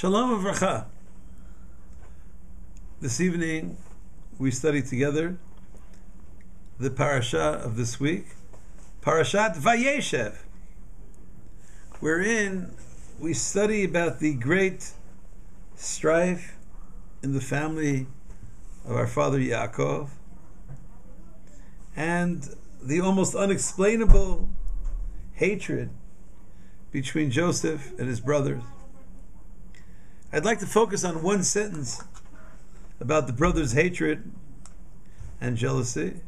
Shalom Avracha. This evening we study together the parasha of this week, Parashat Vayeshev, wherein we study about the great strife in the family of our father Yaakov and the almost unexplainable hatred between Joseph and his brothers. I'd like to focus on one sentence about the brothers' hatred and jealousy,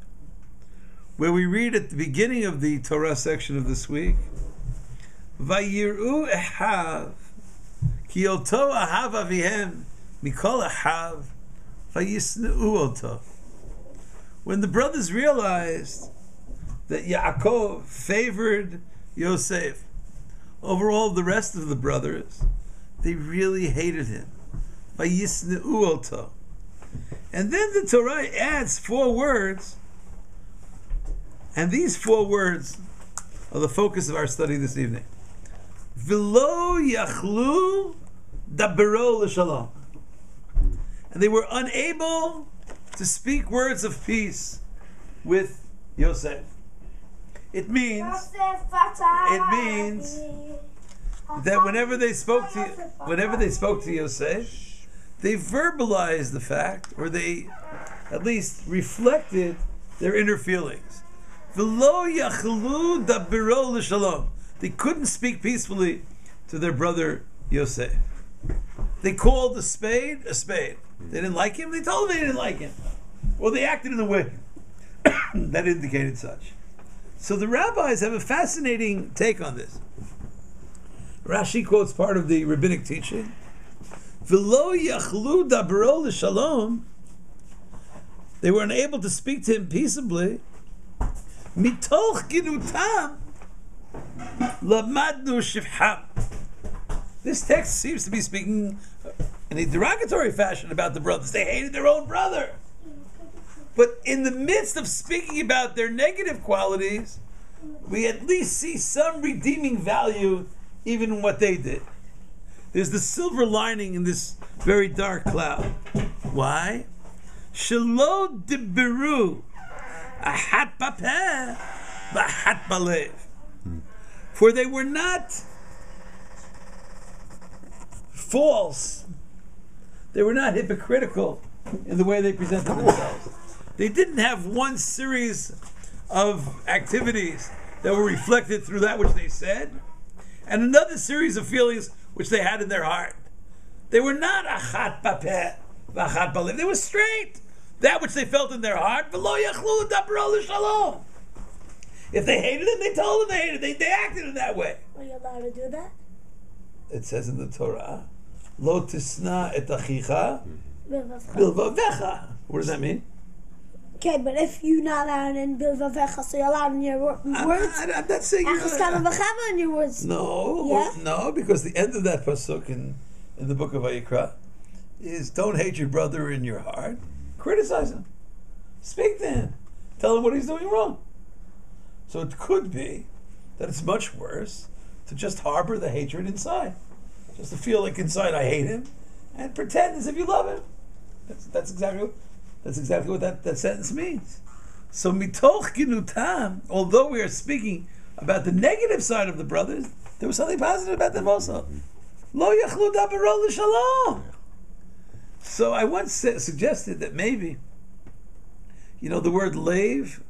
where we read at the beginning of the Torah section of this week, Vayiru Ehav ki oto ahav avihem mikol ahav vayisneu oto. When the brothers realized that Yaakov favored Yosef over all the rest of the brothers, they really hated him. Vayisneu oto. And then the Torah adds 4 words, and these 4 words are the focus of our study this evening. V'lo yachlu dabero l'shalom. And they were unable to speak words of peace with Yosef. It means that whenever they spoke to Yosef, they verbalized the fact, or they at least reflected their inner feelings. V'lo yachlu dabero l'shalom. They couldn't speak peacefully to their brother Yosef. They called a spade a spade. They didn't like him, they told him they didn't like him. Or they acted in a way that indicated such. So the rabbis have a fascinating take on this. Rashi quotes part of the rabbinic teaching. V'lo yachlu dabero l'shalom. They were unable to speak to him peaceably. Mitoch ginutam lamadnu shivham. This text seems to be speaking in a derogatory fashion about the brothers. They hated their own brother. But in the midst of speaking about their negative qualities, we at least see some redeeming value even in what they did. There's the silver lining in this very dark cloud. Why? Shelo diberu ahat bapeh v'ahat balev. For they were not false. They were not hypocritical in the way they presented themselves. They didn't have one series of activities that were reflected through that which they said, and another series of feelings which they had in their heart. They were not achat bapeh v'achat balev. They were straight. That which they felt in their heart. V'lo yachlu dabero l'shalom. If they hated him, they told him they hated him. They acted in that way. Are you allowed to do that? It says in the Torah, Lo tisna et achicha bilvavecha. What does that mean? Okay, but if you're not allowed in bilvavecha, so you're allowed in your words? I'm not saying you're allowed in your words. No, yeah? No, because the end of that pasuk in the book of Vayikra is, don't hate your brother in your heart. Criticize him. Speak to him. Tell him what he's doing wrong. So it could be that it's much worse to just harbor the hatred inside. Just to feel like inside I hate him and pretend as if you love him. That's exactly what that sentence means. So mitoch ginutam, although we are speaking about the negative side of the brothers, there was something positive about them also. Lo yachlu dabero l'shalom. So I once suggested that maybe, the word lave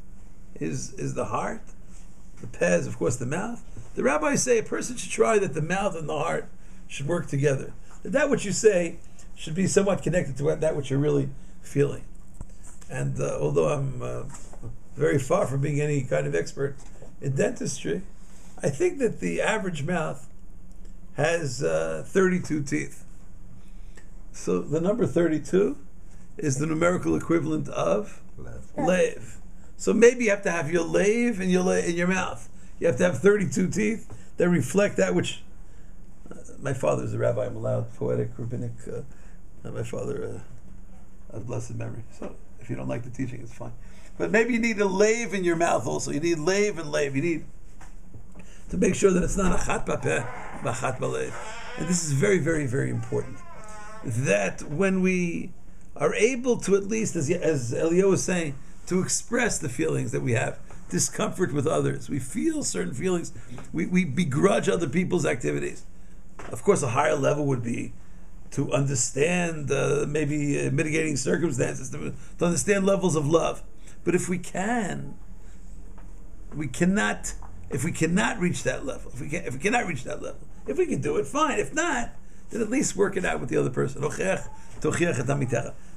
is the heart. The peh is, of course, the mouth. The rabbis say a person should try that the mouth and the heart should work together. That which you say should be somewhat connected to that which you're really feeling. And although I'm very far from being any kind of expert in dentistry, I think that the average mouth has 32 teeth. So the number 32 is the numerical equivalent of lave. So maybe you have to have your lave in your mouth. You have to have 32 teeth that reflect that which... my father's a rabbi. I'm allowed poetic, rabbinic. My father, of blessed memory. So if you don't like the teaching, it's fine. But maybe you need a lave in your mouth also. You need lave and lave. You need to make sure that it's not a chat bapeh, but chat balev. and this is very, very, very important, that when we are able to, at least, as Elio was saying, to express the feelings that we have, discomfort with others, we feel certain feelings, we begrudge other people's activities. Of course, a higher level would be to understand maybe mitigating circumstances, to understand levels of love. But if we cannot reach that level, if we cannot reach that level, if we can do it, fine. If not, then at least work it out with the other person. The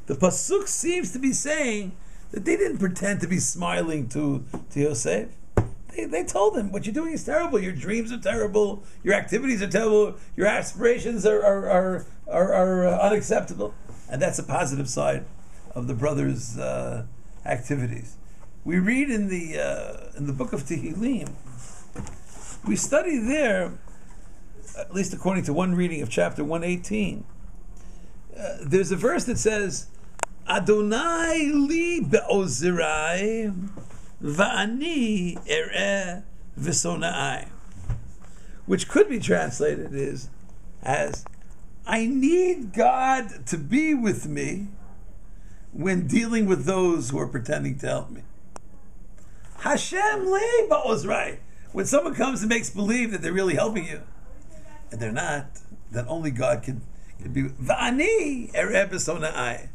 pasuk seems to be saying that they didn't pretend to be smiling to Yosef. They told him, what you're doing is terrible. Your dreams are terrible. Your activities are terrible. Your aspirations are unacceptable. And that's a positive side of the brothers' activities. We read in the book of Tehillim, we study there, at least according to one reading of chapter 118, there's a verse that says, Adonai li be'ozirai va'ani ereh v'sonai, which could be translated as, I need God to be with me when dealing with those who are pretending to help me. Hashem li ba'ozrai. When someone comes and makes believe that they're really helping you, and they're not, then only God can be. Va'ani ereh v'sonai.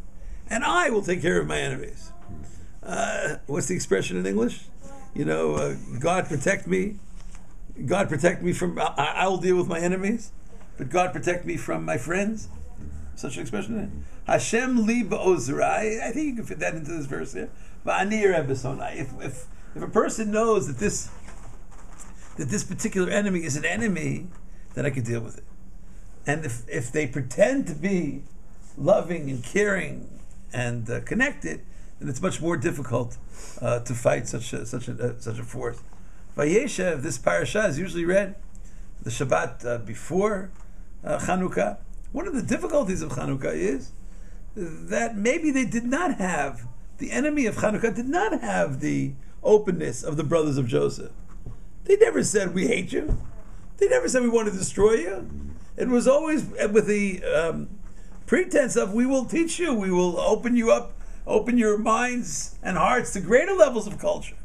And I will take care of my enemies. What's the expression in English? God protect me. God protect me from, I will deal with my enemies, but God protect me from my friends. Such an expression. Hashem li ba'ozrai. I think you can fit that into this verse here. Va'ani ereh v'sonai. If a person knows that this particular enemy is an enemy, then I can deal with it. And if they pretend to be loving and caring and connected, then it's much more difficult to fight such a force. Vayeshev, this parasha is usually read the Shabbat before Chanukah. One of the difficulties of Chanukah is that maybe they did not have, the enemy of Chanukah did not have the openness of the brothers of Joseph. They never said, we hate you. They never said, we want to destroy you. It was always with the pretense of, we will teach you, we will open you up, open your minds and hearts to greater levels of culture.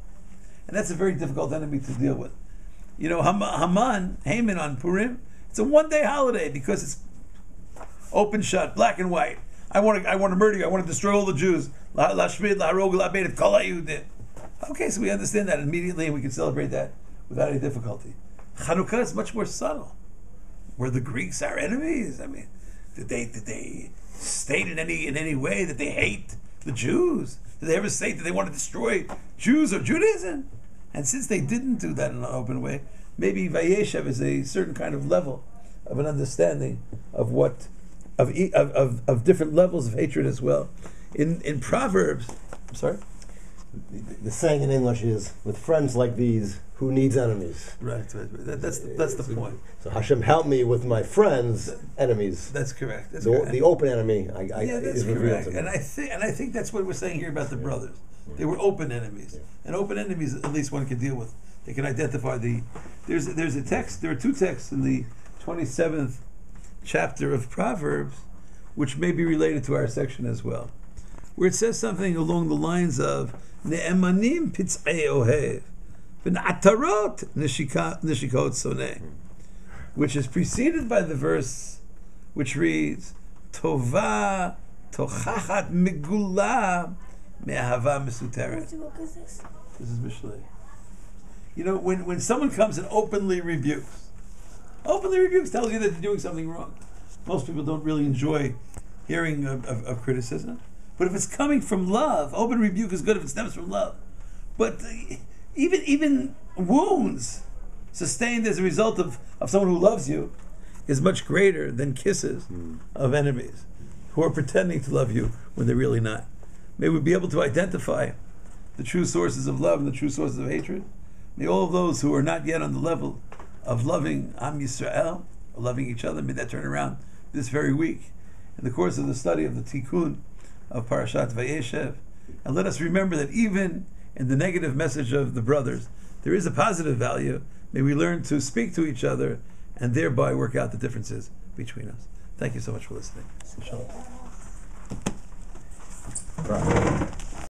And that's a very difficult enemy to deal with. Haman on Purim, it's a one-day holiday because it's open shut, black and white. I want to murder you, I want to destroy all the Jews. Okay, so we understand that immediately and we can celebrate that without any difficulty. Chanukah is much more subtle. Were the Greeks our enemies? I mean, did they state in any way that they hate the Jews? Did they ever say that they want to destroy Jews or Judaism? And since they didn't do that in an open way, maybe Vayeshev is a certain kind of level of an understanding of different levels of hatred as well. In Proverbs, I'm sorry? The saying in English is, with friends like these, who needs enemies? Right. That's the point. So Hashem, help me with my friends' enemies. That's correct. The open enemy. That's correct. And I think that's what we're saying here about the brothers. They were open enemies, and open enemies at least one can deal with. They can identify There's a text. There are two texts in the 27th chapter of Proverbs, which may be related to our section as well, where it says something along the lines of Ne'emanim pitz'ei ohev, v'na'atarot nishikot soneh, which is preceded by the verse which reads, Tova tochachat megula me'ahava mesuteret. What book is this? This is Mishlei. When someone comes and openly rebukes tells you that they're doing something wrong. Most people don't really enjoy hearing of criticism. But if it's coming from love, open rebuke is good if it stems from love. But even wounds sustained as a result of someone who loves you is much greater than kisses of enemies who are pretending to love you when they're really not. May we be able to identify the true sources of love and the true sources of hatred. May all of those who are not yet on the level of loving Am Yisrael, or loving each other, may that turn around this very week in the course of the study of the Tikkun of Parashat Vayeshev. And let us remember that even in the negative message of the brothers, there is a positive value. May we learn to speak to each other and thereby work out the differences. between us. Thank you so much for listening. Shalom. Right.